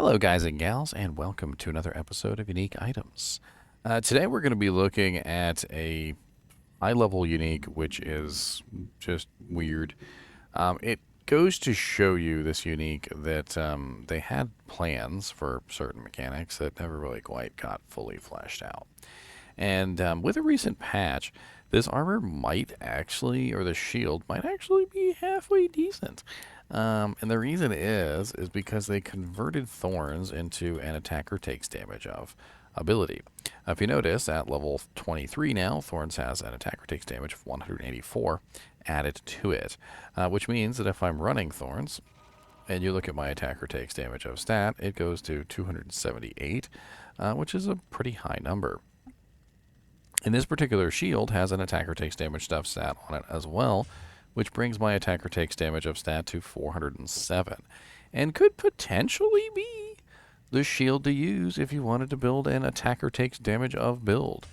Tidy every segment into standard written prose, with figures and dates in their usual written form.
Hello, guys and gals, and welcome to another episode of Unique Items. Today, we're going to be looking at a high-level unique, which is just weird. It goes to show you this unique that they had plans for certain mechanics that never really quite got fully fleshed out. And with a recent patch, this armor might actually, or the shield might actually be halfway decent. And the reason is because they converted Thorns into an attacker takes damage of ability. If you notice, at level 23 now, Thorns has an attacker takes damage of 184 added to it, which means that if I'm running Thorns, and you look at my attacker takes damage of stat, it goes to 278, which is a pretty high number. And this particular shield has an attacker takes damage stuff stat on it as well, which brings my attacker takes damage of stat to 407, and could potentially be the shield to use if you wanted to build an attacker takes damage of build.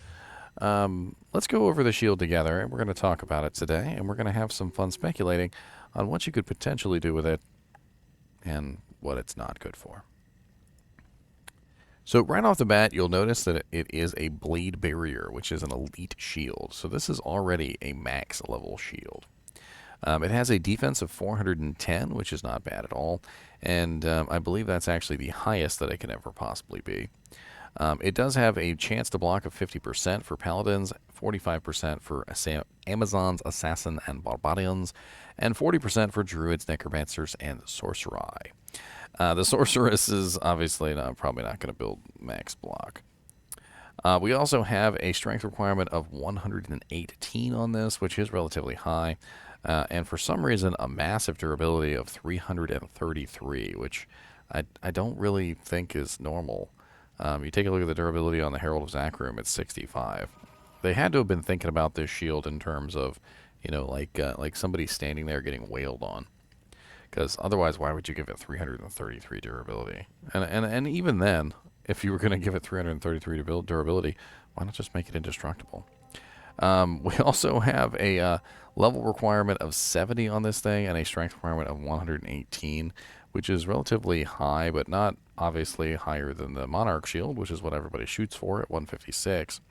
Let's go over the shield together, and we're going to talk about it today, and we're going to have some fun speculating on what you could potentially do with it and what it's not good for. So right off the bat, you'll notice that it is a blade barrier, which is an elite shield. So this is already a max level shield. It has a defense of 410, which is not bad at all, and I believe that's actually the highest that it can ever possibly be. It does have a chance to block of 50% for paladins, 45% for Amazons, assassin, and barbarians, and 40% for druids, necromancers, and sorcerai. The sorceress is obviously probably not going to build max block. We also have a strength requirement of 118 on this, which is relatively high. And for some reason, a massive durability of 333, which I don't really think is normal. You take a look at the durability on the Herald of Zachroom, it's 65. They had to have been thinking about this shield in terms of, like somebody standing there getting wailed on. Because otherwise, why would you give it 333 durability? And even then, if you were going to give it 333 durability, why not just make it indestructible? We also have a level requirement of 70 on this thing and a strength requirement of 118, which is relatively high, but not obviously higher than the Monarch Shield, which is what everybody shoots for at 156.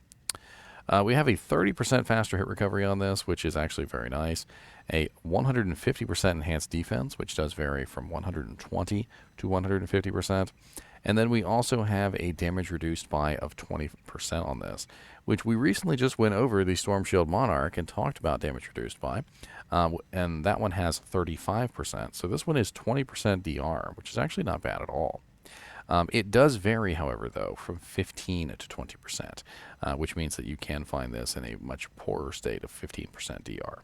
We have a 30% faster hit recovery on this, which is actually very nice. A 150% enhanced defense, which does vary from 120 to 150%. And then we also have a damage reduced by of 20% on this, which we recently just went over the Storm Shield Monarch and talked about damage reduced by. And that one has 35%. So this one is 20% DR, which is actually not bad at all. It does vary, however, though, from 15 to 20%, which means that you can find this in a much poorer state of 15% DR.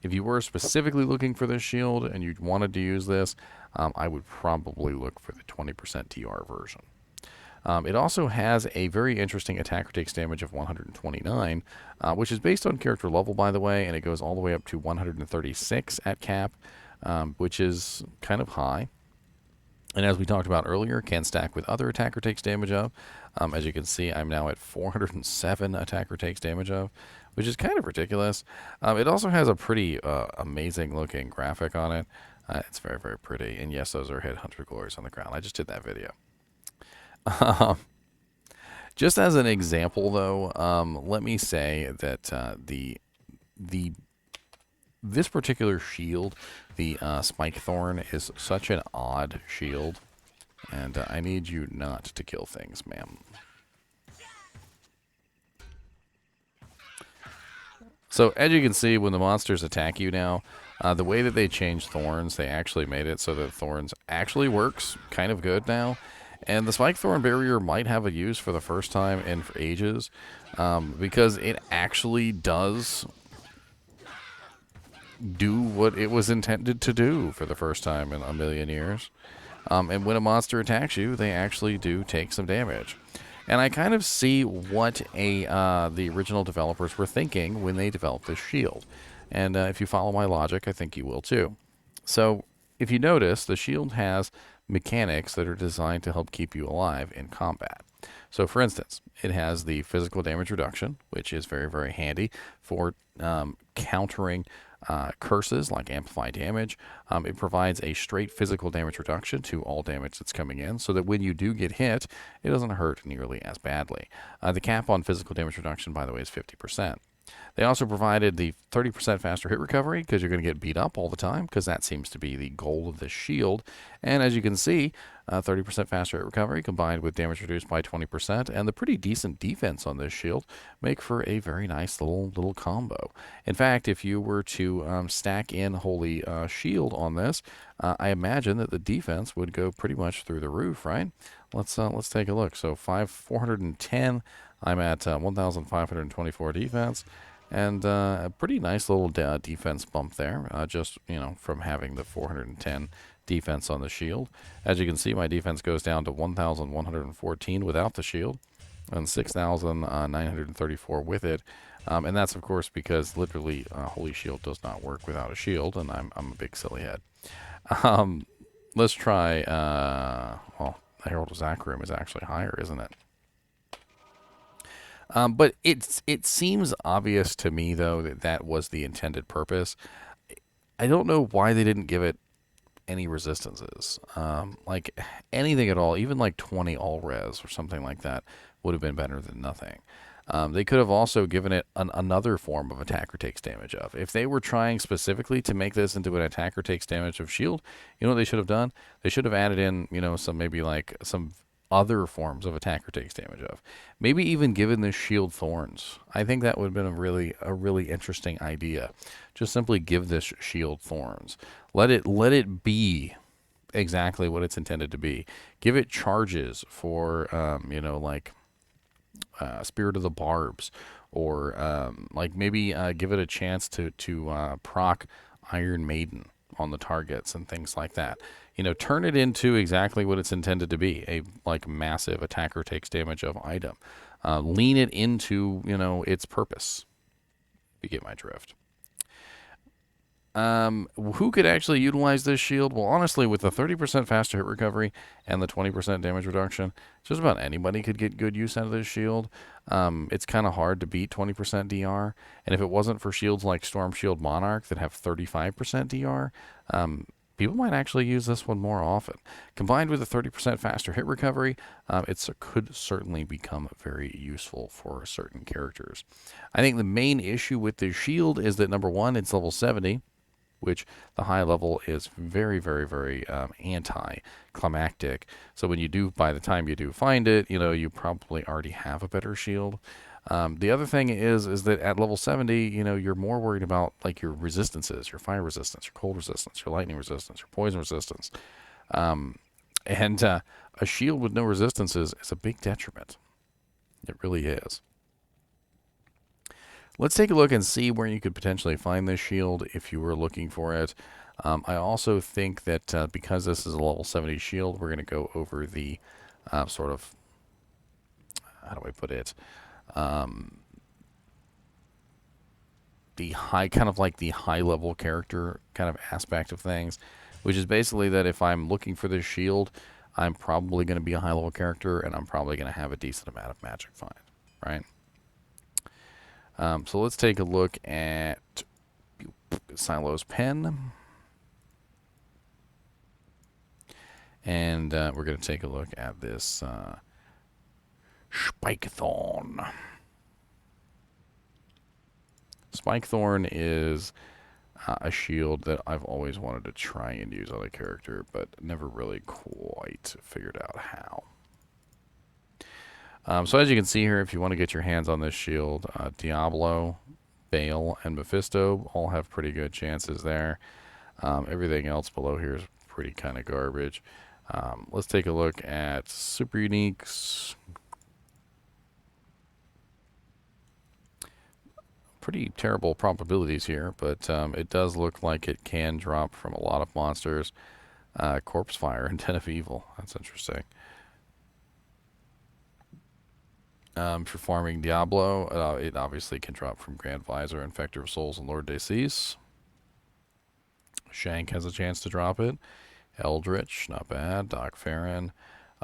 If you were specifically looking for this shield and you wanted to use this, I would probably look for the 20% DR version. It also has a very interesting attacker takes damage of 129, which is based on character level, by the way, and it goes all the way up to 136 at cap, which is kind of high. And as we talked about earlier, can stack with other attacker takes damage of. As you can see, I'm now at 407 attacker takes damage of, which is kind of ridiculous. It also has a pretty amazing looking graphic on it. It's very, very pretty. And yes, those are Headhunter glories on the ground. I just did that video. Just as an example, though, let me say that this particular shield, the Spike Thorn, is such an odd shield, and I need you not to kill things, ma'am. So, as you can see, when the monsters attack you now, the way that they changed Thorns, they actually made it so that Thorns actually works kind of good now. And the Spike Thorn barrier might have a use for the first time in ages, because it actually does do what it was intended to do for the first time in a million years. And when a monster attacks you, they actually do take some damage. And I kind of see what the original developers were thinking when they developed this shield. And if you follow my logic, I think you will too. So if you notice, the shield has mechanics that are designed to help keep you alive in combat. So for instance, it has the physical damage reduction, which is very, very handy for countering curses like amplify damage. It provides a straight physical damage reduction to all damage that's coming in, so that when you do get hit, it doesn't hurt nearly as badly. The cap on physical damage reduction, by the way, is 50%. They also provided the 30% faster hit recovery because you're going to get beat up all the time, because that seems to be the goal of this shield. And as you can see, 30% faster hit recovery combined with damage reduced by 20% and the pretty decent defense on this shield make for a very nice little combo. In fact, if you were to stack in Holy Shield on this, I imagine that the defense would go pretty much through the roof, right? Let's take a look. So 410. I'm at 1,524 defense, and a pretty nice little defense bump there, just, from having the 410 defense on the shield. As you can see, my defense goes down to 1,114 without the shield, and 6,934 with it. And that's, of course, because literally Holy Shield does not work without a shield, and I'm a big silly head. Let's try, well, the Herald of Zachariam is actually higher, isn't it? But it seems obvious to me, though, that was the intended purpose. I don't know why they didn't give it any resistances. Like anything at all, even like 20 all res or something like that would have been better than nothing. They could have also given it another form of attacker takes damage of. If they were trying specifically to make this into an attacker takes damage of shield, you know what they should have done? They should have added in, some maybe like some other forms of attacker takes damage of. Maybe even given this shield thorns. I think that would have been a really interesting idea. Just simply give this shield thorns. Let it be exactly what it's intended to be. Give it charges for like Spirit of the Barbs, or like maybe give it a chance to proc Iron Maiden on the targets and things like that. Turn it into exactly what it's intended to be, a like massive attacker takes damage of item. Lean it into, its purpose. If you get my drift. Who could actually utilize this shield? Well, honestly, with the 30% faster hit recovery and the 20% damage reduction, just about anybody could get good use out of this shield. It's kind of hard to beat 20% DR, and if it wasn't for shields like Storm Shield Monarch that have 35% DR, people might actually use this one more often. Combined with a 30% faster hit recovery, it could certainly become very useful for certain characters. I think the main issue with this shield is that, number one, it's level 70, which the high level is very, very, very anti-climactic. So when you do, by the time you do find it, you probably already have a better shield. The other thing is that at level 70, you're more worried about like your resistances, your fire resistance, your cold resistance, your lightning resistance, your poison resistance. And a shield with no resistances is a big detriment. It really is. Let's take a look and see where you could potentially find this shield if you were looking for it. I also think that because this is a level 70 shield, we're going to go over the sort of, how do I put it? The high, kind of like the high level character kind of aspect of things, which is basically that if I'm looking for this shield, I'm probably going to be a high level character and I'm probably going to have a decent amount of magic find, right? So let's take a look at Silo's pen. And we're going to take a look at this Spike Thorn. Spike Thorn is a shield that I've always wanted to try and use on a character, but never really quite figured out how. So as you can see here, if you want to get your hands on this shield, Diablo, Bale, and Mephisto all have pretty good chances there. Everything else below here is pretty kind of garbage. Let's take a look at super uniques. Pretty terrible probabilities here, but it does look like it can drop from a lot of monsters. Corpse Fire and Den of Evil. That's interesting. If you're farming Diablo, it obviously can drop from Grand Visor, Infector of Souls, and Lord Decis. Shank has a chance to drop it. Eldritch, not bad. Doc Farron.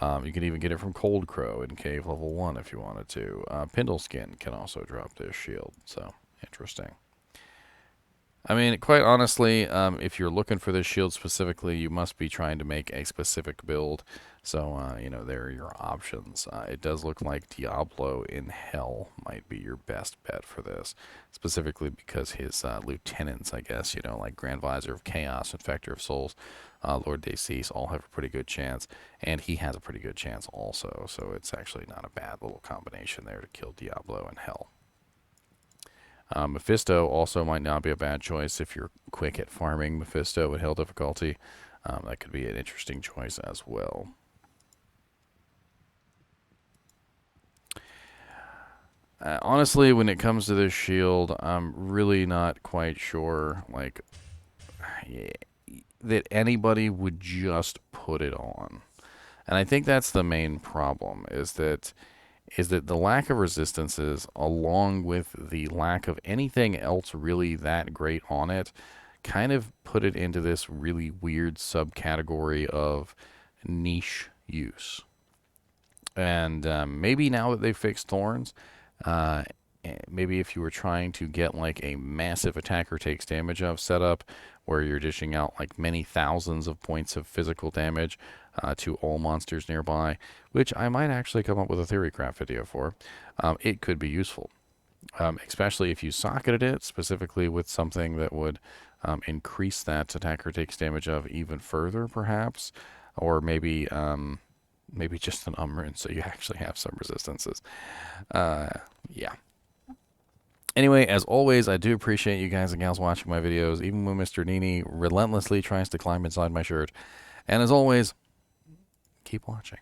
You can even get it from Cold Crow in Cave Level 1 if you wanted to. Pindleskin can also drop this shield, so interesting. I mean, quite honestly, if you're looking for this shield specifically, you must be trying to make a specific build. So, there are your options. It does look like Diablo in Hell might be your best bet for this, specifically because his lieutenants, I guess, like Grand Visor of Chaos, Infector of Souls, Lord Decease, all have a pretty good chance, and he has a pretty good chance also. So it's actually not a bad little combination there to kill Diablo in Hell. Mephisto also might not be a bad choice if you're quick at farming Mephisto at Hell difficulty. That could be an interesting choice as well. Honestly, when it comes to this shield, I'm really not quite sure, like, that anybody would just put it on. And I think that's the main problem, is that the lack of resistances, along with the lack of anything else really that great on it, kind of put it into this really weird subcategory of niche use. And maybe now that they've fixed Thorns, uh, maybe if you were trying to get like a massive attacker takes damage of setup, where you're dishing out like many thousands of points of physical damage to all monsters nearby, which I might actually come up with a theory craft video for, it could be useful. Especially if you socketed it specifically with something that would increase that attacker takes damage of even further, perhaps, or maybe just an unrune, so you actually have some resistances. Yeah. Anyway, as always, I do appreciate you guys and gals watching my videos, even when Mr. NiNi relentlessly tries to climb inside my shirt. And as always, keep watching.